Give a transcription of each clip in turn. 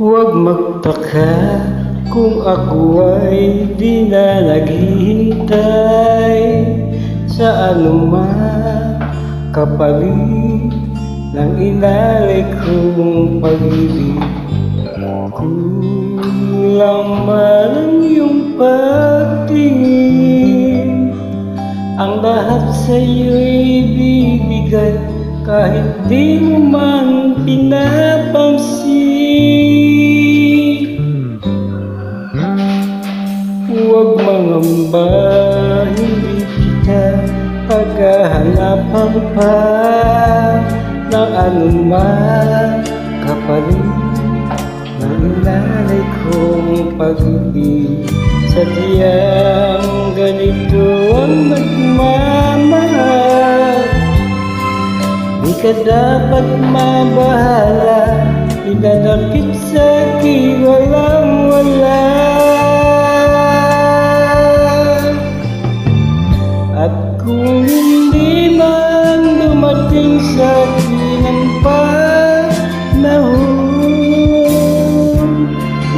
Huwag magtaka kung ako ay di na naghihintay sa anuman kapalit ng inalay kong pag-ibig. Kulang man ang iyong pagtingin, ang lahat sa'yo'y bibigay kahit di mo man pinapansin. Huwag mangamba, hindi kita paghahanapan pa ng anuman kapalit ng inalay kong pag-ibig. Sadyang ganito ang nagmamahal, di ka dapat mabahala, pinanakit sa'kin walang wala. At kung hindi man dumating sa'kin ang panahon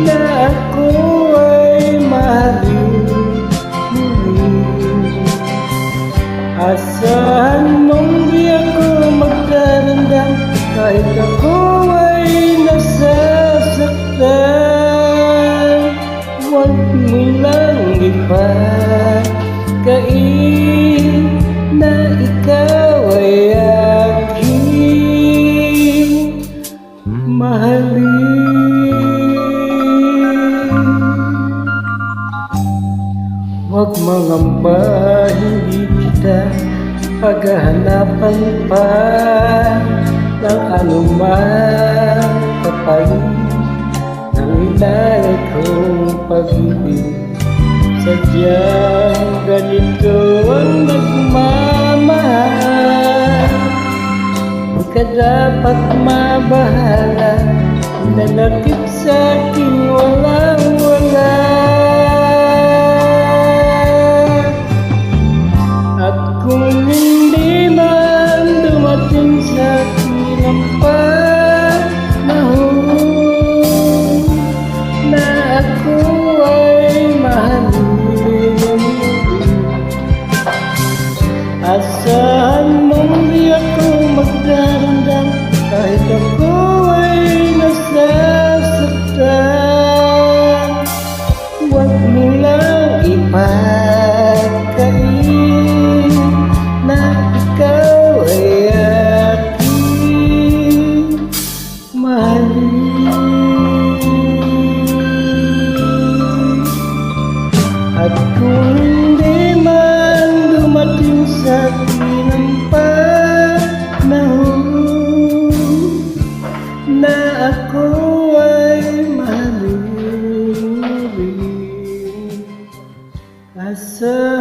na ako ay mahalin muli, asahan mong di ako magdarandam kahit ako ay nasasaktan. Huwag mo lang ipagkain na ikaw ay aking mahalin. Huwag mangamba, hindi kita paghahanapan pa ng anuman kapalit ng inalay kong pag-ibig. Sadyang ganito ang nagmamahal, di ka dapat mabahala, nanakit sa'kin walang wala. At kung hindi man dumating sa'kin ang panahon na ako ay mahalin, asahan mong di ako magdarandam kahit ako ay nasasaktan. Huwag mo lang ipagkain na ikaw ay aking mahalin. At kung hindi man dumating sa'kin ang panahon na ako ay mahalin, asa